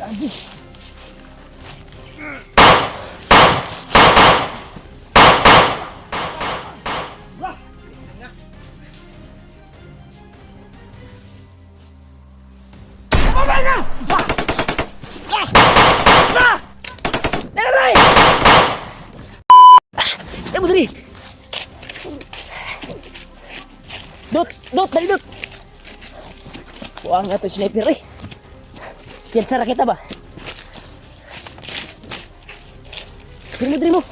Lagi. Dot, dali dot. Buang nga ito sniper eh. Yan sa raketa ba? Diri mo.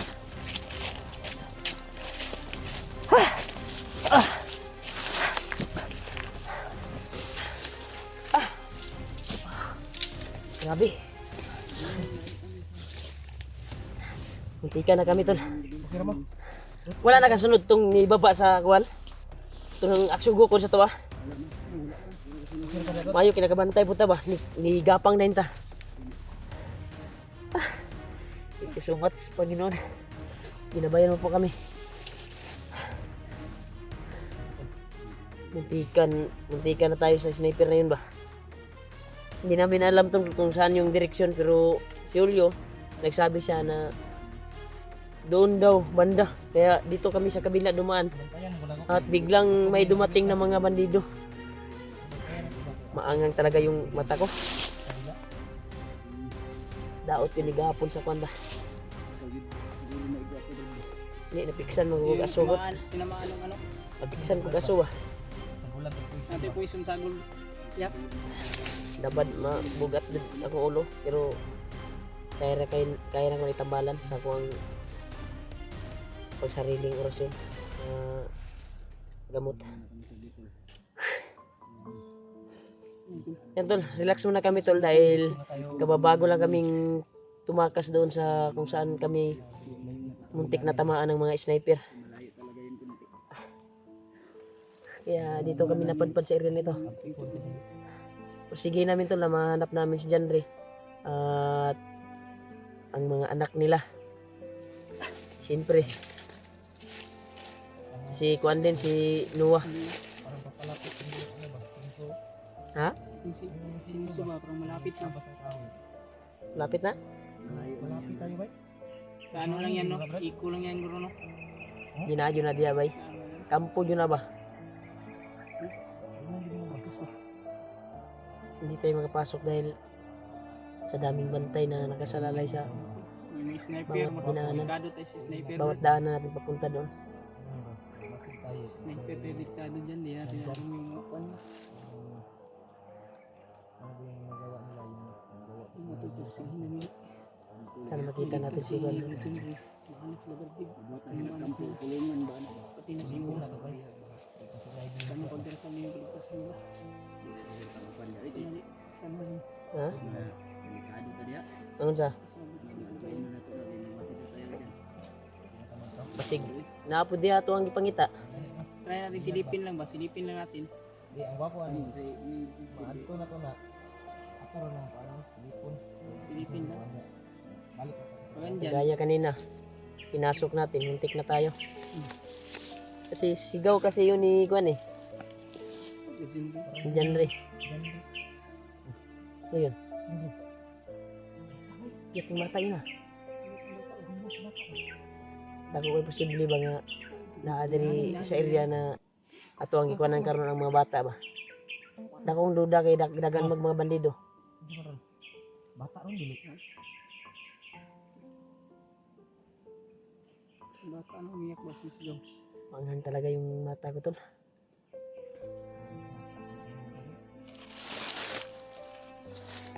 Grabe. Muntikan na kami tol. Wala na kasunod tong ibaba sa kuwan. Itong aksugo ko sa to ah. Mayo kinakabantay po ta ba? Ni gapang na yun ta. Thank you so much Panginoon. Ginabayan mo po kami. Muntikan na tayo sa sniper na yun ba? Hindi namin alam kung saan yung direksyon pero si Julio nagsabi siya na doon daw banda. Kaya dito kami sa kabila dumaan. At biglang may dumating na mga bandido. Maangang talaga yung mata ko. Daot pinigapon sa kwanda. Hindi napiksan mo kung asugot. Tinamaan ng ano? Napiksan ko asuwa. Ate po isang sagol. Yap. Dapat mabugat din ako ulo. Pero kaya na ko itambalan sa akong pagsariling orasyon. Gamot. Yan tol, relax muna kami tol dahil kababago lang kaming tumakas doon sa kung saan kami muntik na tamaan ng mga sniper. Kaya dito kami napadpad sa area nito. Sige namin tol na mahanap namin si Janre at ang mga anak nila. Siyempre si Kuan din, si Noah. Ha? Sinso ba? Parang malapit na. Lapit na? Malapit tayo ba? Sa ano lang yan no? Iko lang yan guro no? Ginadyo na diya bay. Kampo yun na ba? Hindi tayo makapasok dahil sa daming bantay na nakasalalay sa May sniper, magkado tayo sa sniper. bawat daan na natin papunta doon. Sniper tayo diktado dyan, di natin alam yung mga pan. Matutusin namin. Sana makita natin si Juan. Pati na siguro. Sana pagdarasan niyo yung kaligtasan mo. Sana rin. Ha? Angon sa? Basig. Napo diha to ang ipangita. Try natin silipin lang ba? Silipin lang natin. Di, ang gwapo ano? Maadto na to na. Ako rin ang parang lipon. Silipin lang. Balik ako. Pagkan dyan. Gaya kanina. Pinasok natin, muntik na tayo. Kasi sigaw kasi yun ni Juan eh. Diyan rin. Ano yun? Yak yung mata yun ah. Dako ay posible ba nga naadiri sa area na ato ang ikuanan karon ang mga bata ba? Dakong duda kay dagan mag mga bandido. Bata ron dili. Bata ano umiyak ba siya? Manghan talaga yung mata ko tol.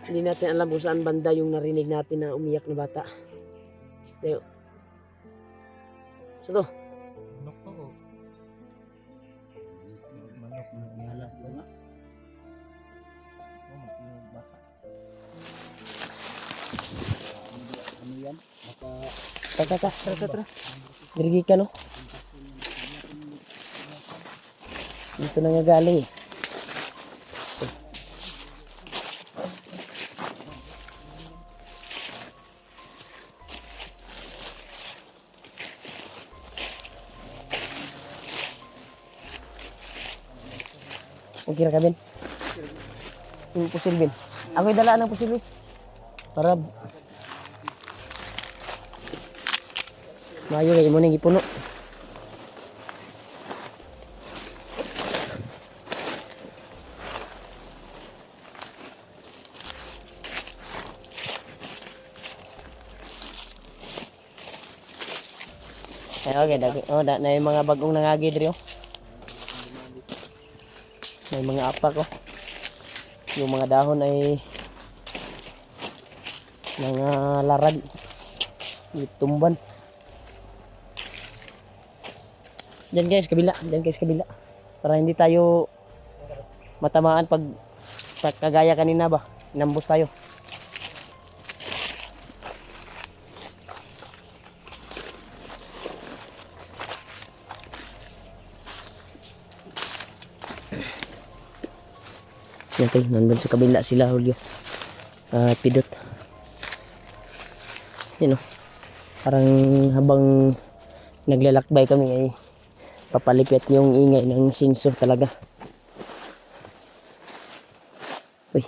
Hindi natin alam kung saan banda yung narinig natin na umiyak na bata. Tayo. So to. Manok to oh. Manok na alas ba na? Oh, makinig bata. Ano yan? Baka Tara. Dirigi ka no. Dito na nga galing eh. Okay ra ka Ben? Yung pusil Ben. Ako'y dala ng pusil Ben. Para mayo kay imo ning ipuno. Ay, okay, na yung mga bagong nangagi diri oh. May mga apak oh. Yung mga dahon ay mga larag. Itumban. Diyan guys, kabila. Para hindi tayo matamaan pag kagaya kanina ba. Inambos tayo. Yan tayo, nandun sa kabila sila Julio at Pidot. Yun o, parang habang naglalakbay kami ay papalipit yung ingay ng sinso talaga. Uy,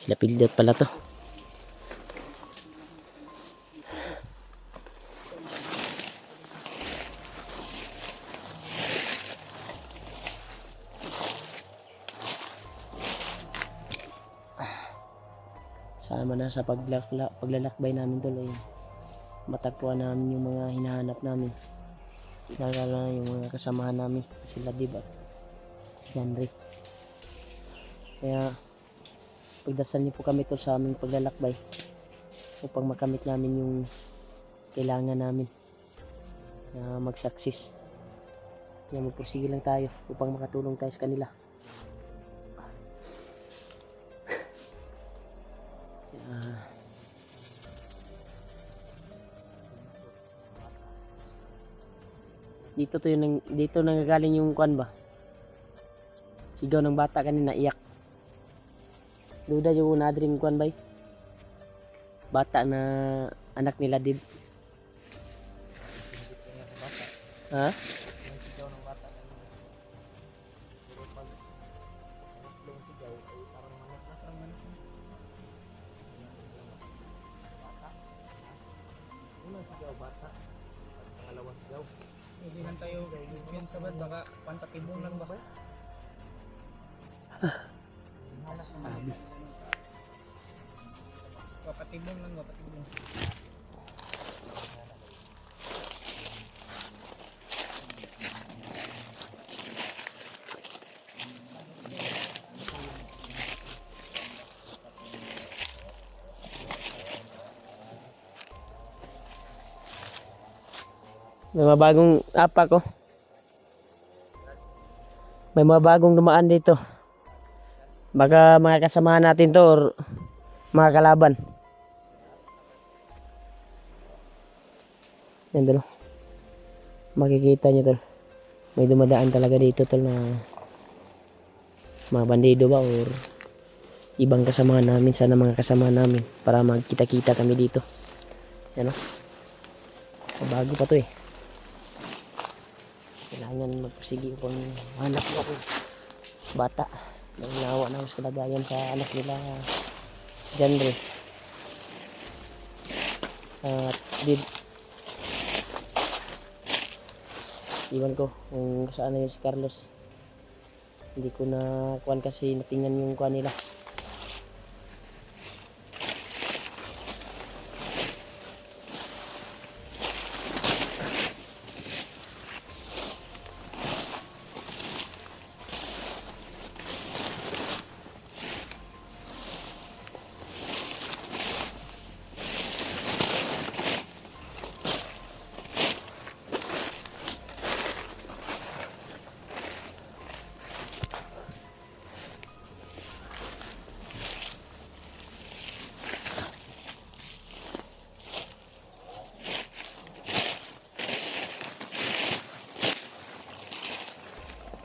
sila Pidot pala to. Sama na sa paglalakbay namin tuloy. Matagpuan namin yung mga hinahanap namin. Lalo na yung mga kasamahan namin. Sila Dib at Henry. Kaya pagdasal niyo po kami to sa aming paglalakbay upang makamit namin yung kailangan namin na mag-success. Kaya magpursige lang tayo upang makatulong tayo sa kanila. Dito nanggagaling yung kwan ba? Sigaw ng bata kanina, iyak. Duda yung nadring kwan ba? Bata na anak nila Dib. Ha? Sigaw ng bata kanina. Pero pag yung sigaw ay parang manok na. Unang sigaw bata. Pangalawang sigaw. Hindi lang tayo yan sabad, baka pantatibong lang ba? Sabi. Papatibong lang, papatibong. May mga bagong apak oh. May mga bagong dumaan dito. Baka mga kasamahan natin to or mga kalaban. Yan tol. Makikita nyo tol. May dumadaan talaga dito tol na mga bandido ba or ibang kasamahan namin. Sana mga kasamahan namin para magkita-kita kami dito. Yan o. Bago pa to eh. Kailangan magpusigi upang hanap ko ako bata. Nawa na sa kalagayan sa anak nila Genre at Dib. Iwan ko kung saan na yun si Carlos. Hindi ko na kuhan kasi natingnan yung kuhan nila.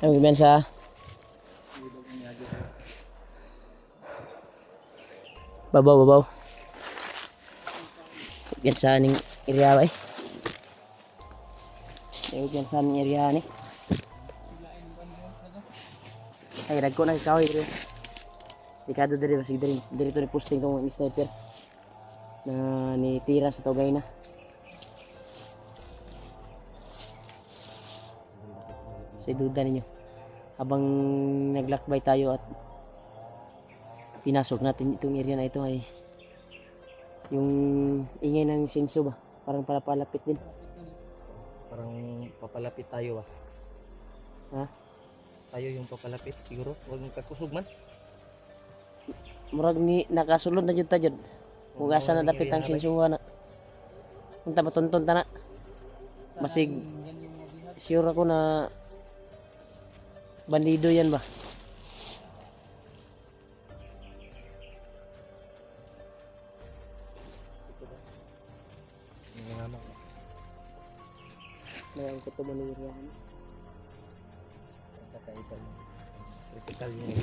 Ang mensa. Babaw. Yan sa ning area ay. Yan sa ning area ni. Ay ragko na ikaw diri. Dikado diri basig diri. Diri to ni posting tong sniper. na nitira sa tugay na. So duda ninyo habang naglakbay tayo at pinasok natin itong area na ito ay yung ingay ng sinso ba parang palapit din. Parang papalapit tayo ah. Ha? Tayo yung papalapit siguro. Huwag mong kakusog man. Murag ni nakasulod na jud ta jud. Kung asa na dapit ang sinsuwa na. Unta matunton ta na. Masig sure ako na bandido yan ba. Mayroon ko ito manirihan. Kakaitan. Critical yung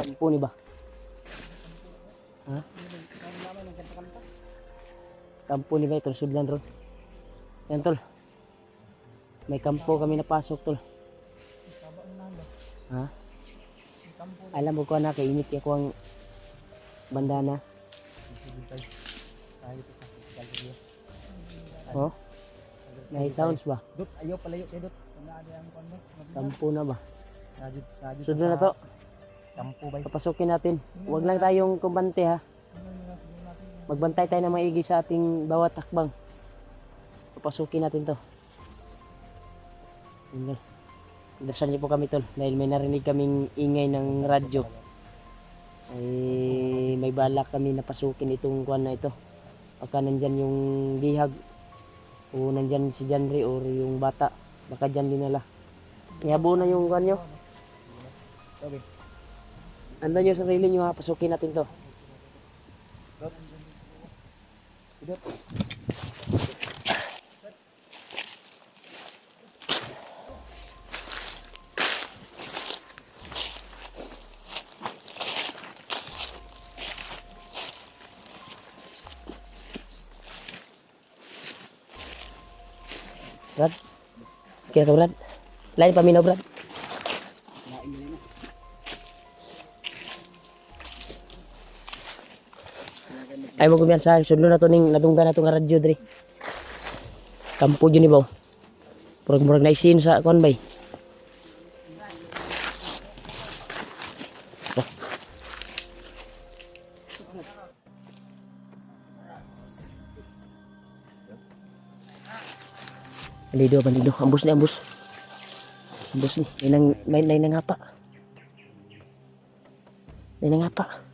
Kampo ni ba? Ha? Kampo ni ba ito? Sudlan ron. Yan tol. May kampo kami napasok tol. Ha? Alam mo ko na kainit ako ang bandana. Oh? May sounds ba? Dut, ayaw palayo kay Dut. Kampo na ba? Radyo Sunod na to. Kampo ba? Papasukin natin. Huwag lang tayong kumbante ha. Magbantay tayo ng maigi sa ating bawat hakbang. Papasukin natin to. Yun, dasal niyo po kami tol. Dahil may narinig kaming ingay ng radyo. Ay may balak kami na pasukin itong kuwan na ito. Baka nandyan yung bihag. O nandyan si Janry or yung bata. Baka dyan dinala. Ihabo na yung kuwan nyo. Okay. Andan nyo sarili nyo ha. Pasukin natin to. Dut. Brad. Kaya ka Brad. Lain paminaw Brad. Ay mo kumpiyansa, sudlo na to ning nadunggan na to nga radyo diri. Kampo jud ni baw. Murag naisin sa kon bay. Oh. Bandido, ambus ni ambus. Ambus ni, inang may nangapa. Nangapa.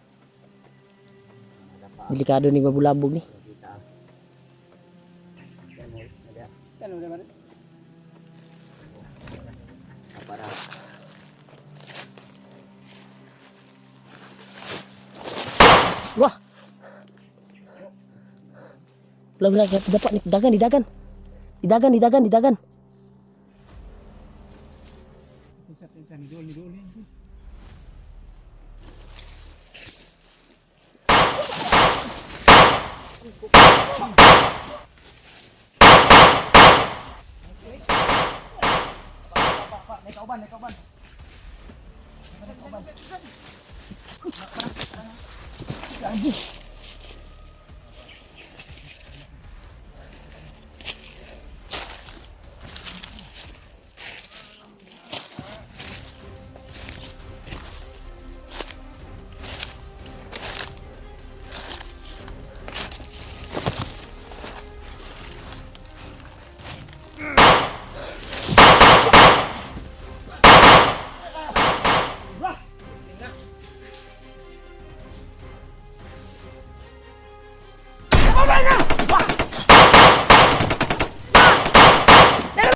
Delikado ni mabulabog ni. Wah. Wala dapat ni didagan. Pinsan, idol. Naikauban. Lagi.